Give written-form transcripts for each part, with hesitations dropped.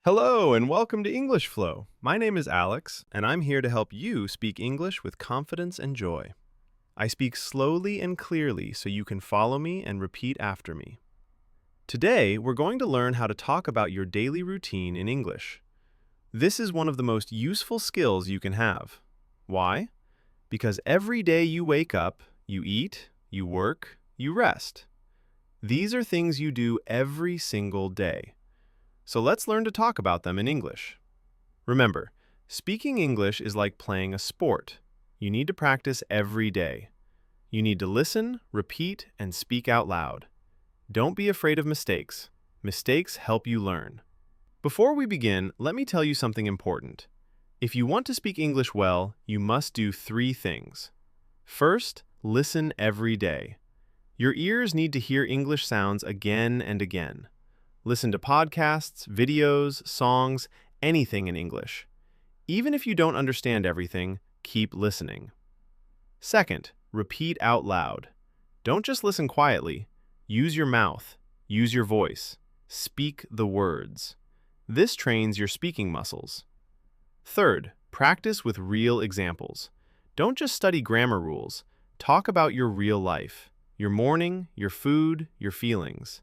Hello and welcome to English Flow. My name is Alex, and I'm here to help you speak English with confidence and joy. I speak slowly and clearly so you can follow me and repeat after me. Today, we're going to learn how to talk about your daily routine in English. This is one of the most useful skills you can have. Why? Because every day you wake up, you eat, you work, you rest. These are things you do every single day. So let's learn to talk about them in English. Remember, speaking English is like playing a sport. You need to practice every day. You need to listen, repeat, and speak out loud. Don't be afraid of mistakes. Mistakes help you learn. Before we begin, let me tell you something important. If you want to speak English well, you must do 3 things. First, listen every day. Your ears need to hear English sounds again and again. Listen to podcasts, videos, songs, anything in English. Even if you don't understand everything, keep listening. Second, repeat out loud. Don't just listen quietly. Use your mouth. Use your voice. Speak the words. This trains your speaking muscles. Third, practice with real examples. Don't just study grammar rules. Talk about your real life, your morning, your food, your feelings.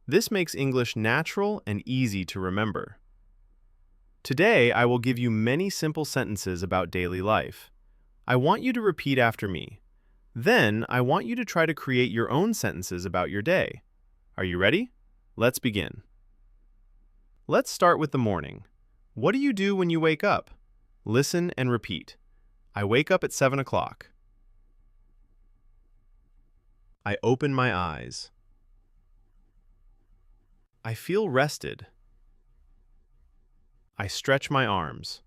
This makes English natural and easy to remember. Today, I will give you many simple sentences about daily life. I want you to repeat after me. Then, I want you to try to create your own sentences about your day. Are you ready? Let's begin. Let's start with the morning. What do you do when you wake up? Listen and repeat. I wake up at 7 o'clock. I open my eyes. I feel rested. I stretch my arms.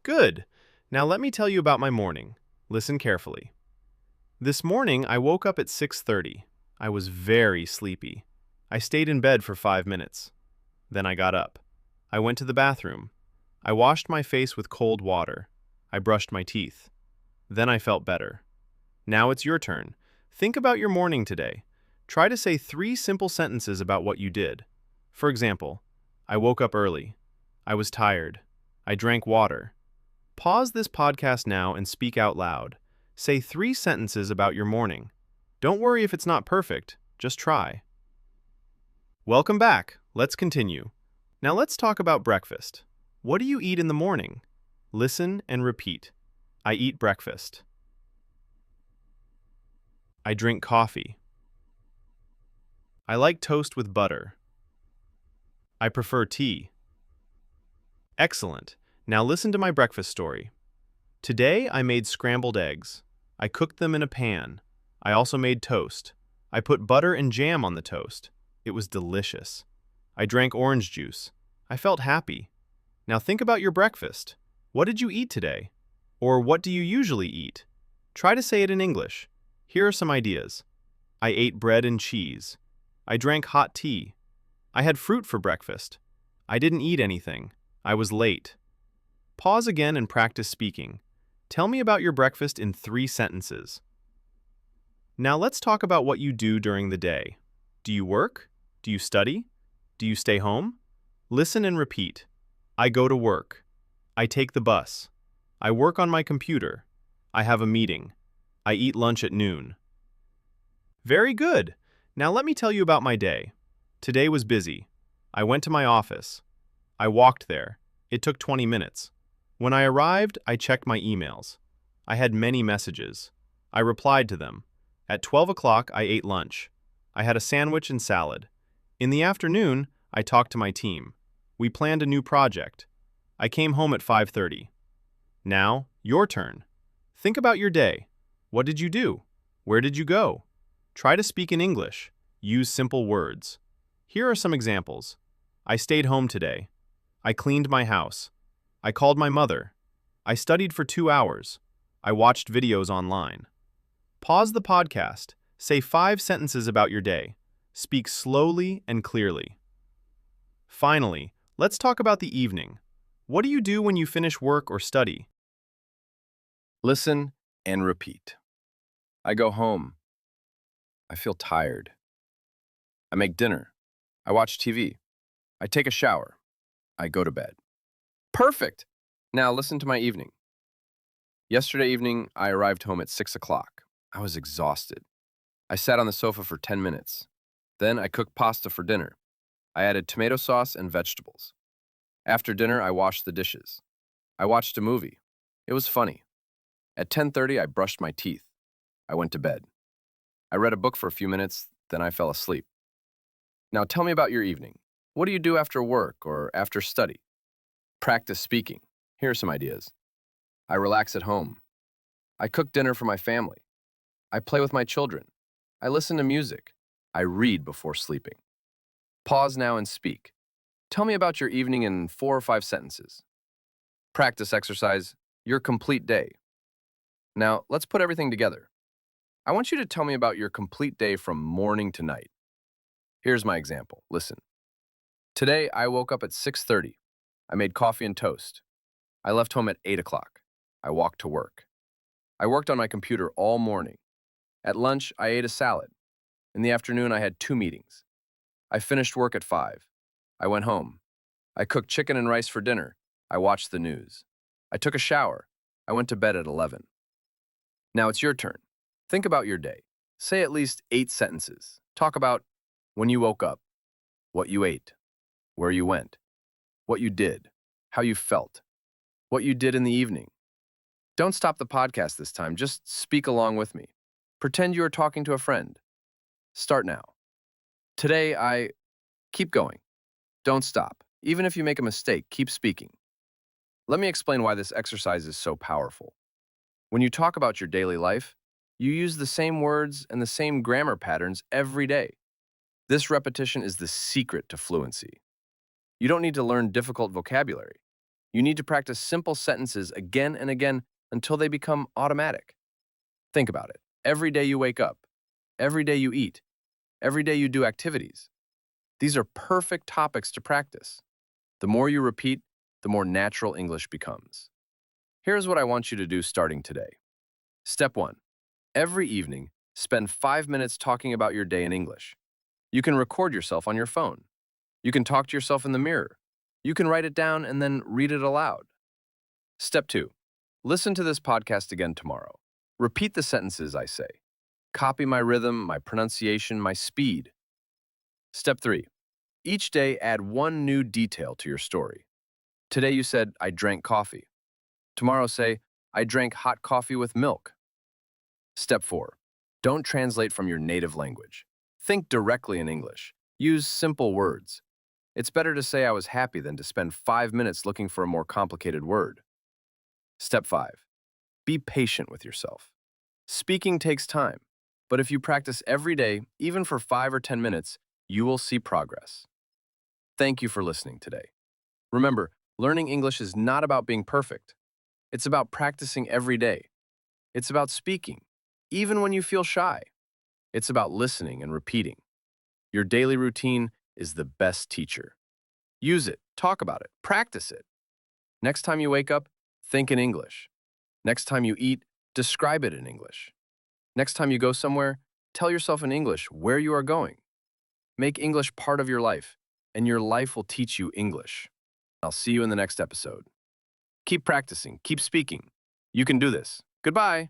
Good. Now let me tell you about my morning. Listen carefully. This morning, I woke up at 6:30. I was very sleepy. I stayed in bed for 5 minutes. Then I got up. I went to the bathroom. I washed my face with cold water. I brushed my teeth. Then I felt better. Now it's your turn. Think about your morning today. Try to say 3 simple sentences about what you did. For example, I woke up early. I was tired. I drank water. Pause this podcast now and speak out loud. Say 3 sentences about your morning. Don't worry if it's not perfect. Just try. Welcome back. Let's continue. Now let's talk about breakfast. What do you eat in the morning? Listen and repeat. I eat breakfast. I drink coffee. I like toast with butter. I prefer tea. Excellent. Now listen to my breakfast story. Today I made scrambled eggs. I cooked them in a pan. I also made toast. I put butter and jam on the toast. It was delicious. I drank orange juice. I felt happy. Now think about your breakfast. What did you eat today? Or what do you usually eat? Try to say it in English. Here are some ideas. I ate bread and cheese. I drank hot tea. I had fruit for breakfast. I didn't eat anything. I was late. Pause again and practice speaking. Tell me about your breakfast in 3 sentences. Now let's talk about what you do during the day. Do you work? Do you study? Do you stay home? Listen and repeat. I go to work. I take the bus. I work on my computer. I have a meeting. I eat lunch at noon. Very good. Now let me tell you about my day. Today was busy. I went to my office. I walked there. It took 20 minutes. When I arrived, I checked my emails. I had many messages. I replied to them. At 12 o'clock, I ate lunch. I had a sandwich and salad. In the afternoon, I talked to my team. We planned a new project. I came home at 5:30. Now, your turn. Think about your day. What did you do? Where did you go? Try to speak in English. Use simple words. Here are some examples. I stayed home today. I cleaned my house. I called my mother. I studied for 2 hours. I watched videos online. Pause the podcast. Say 5 sentences about your day. Speak slowly and clearly. Finally, let's talk about the evening. What do you do when you finish work or study? Listen and repeat. I go home. I feel tired. I make dinner. I watch TV. I take a shower. I go to bed. Perfect! Now listen to my evening. Yesterday evening, I arrived home at 6 o'clock. I was exhausted. I sat on the sofa for 10 minutes. Then I cooked pasta for dinner. I added tomato sauce and vegetables. After dinner, I washed the dishes. I watched a movie. It was funny. At 10:30, I brushed my teeth. I went to bed. I read a book for a few minutes, then I fell asleep. Now tell me about your evening. What do you do after work or after study? Practice speaking. Here are some ideas. I relax at home. I cook dinner for my family. I play with my children. I listen to music. I read before sleeping. Pause now and speak. Tell me about your evening in 4 or 5 sentences. Practice exercise, your complete day. Now, let's put everything together. I want you to tell me about your complete day from morning to night. Here's my example. Listen. Today, I woke up at 6:30. I made coffee and toast. I left home at 8 o'clock. I walked to work. I worked on my computer all morning. At lunch, I ate a salad. In the afternoon, I had 2 meetings. I finished work at 5. I went home. I cooked chicken and rice for dinner. I watched the news. I took a shower. I went to bed at 11. Now it's your turn. Think about your day. Say at least 8 sentences. Talk about when you woke up, what you ate, where you went, what you did, how you felt, what you did in the evening. Don't stop the podcast this time. Just speak along with me. Pretend you are talking to a friend. Start now. Today, I keep going. Don't stop. Even if you make a mistake, keep speaking. Let me explain why this exercise is so powerful. When you talk about your daily life, you use the same words and the same grammar patterns every day. This repetition is the secret to fluency. You don't need to learn difficult vocabulary. You need to practice simple sentences again and again until they become automatic. Think about it. Every day you wake up, every day you eat, every day you do activities. These are perfect topics to practice. The more you repeat, the more natural English becomes. Here's what I want you to do starting today. Step 1. Every evening, spend 5 minutes talking about your day in English. You can record yourself on your phone. You can talk to yourself in the mirror. You can write it down and then read it aloud. Step 2. Listen to this podcast again tomorrow. Repeat the sentences I say. Copy my rhythm, my pronunciation, my speed. Step 3. Each day, add one new detail to your story. Today you said, I drank coffee. Tomorrow say, I drank hot coffee with milk. Step 4. Don't translate from your native language. Think directly in English. Use simple words. It's better to say I was happy than to spend 5 minutes looking for a more complicated word. Step 5. Be patient with yourself. Speaking takes time, but if you practice every day, even for 5 or 10 minutes, you will see progress. Thank you for listening today. Remember, learning English is not about being perfect. It's about practicing every day. It's about speaking, even when you feel shy. It's about listening and repeating. Your daily routine is the best teacher. Use it, talk about it, practice it. Next time you wake up, think in English. Next time you eat, describe it in English. Next time you go somewhere, tell yourself in English where you are going. Make English part of your life, and your life will teach you English. I'll see you in the next episode. Keep practicing, keep speaking. You can do this. Goodbye.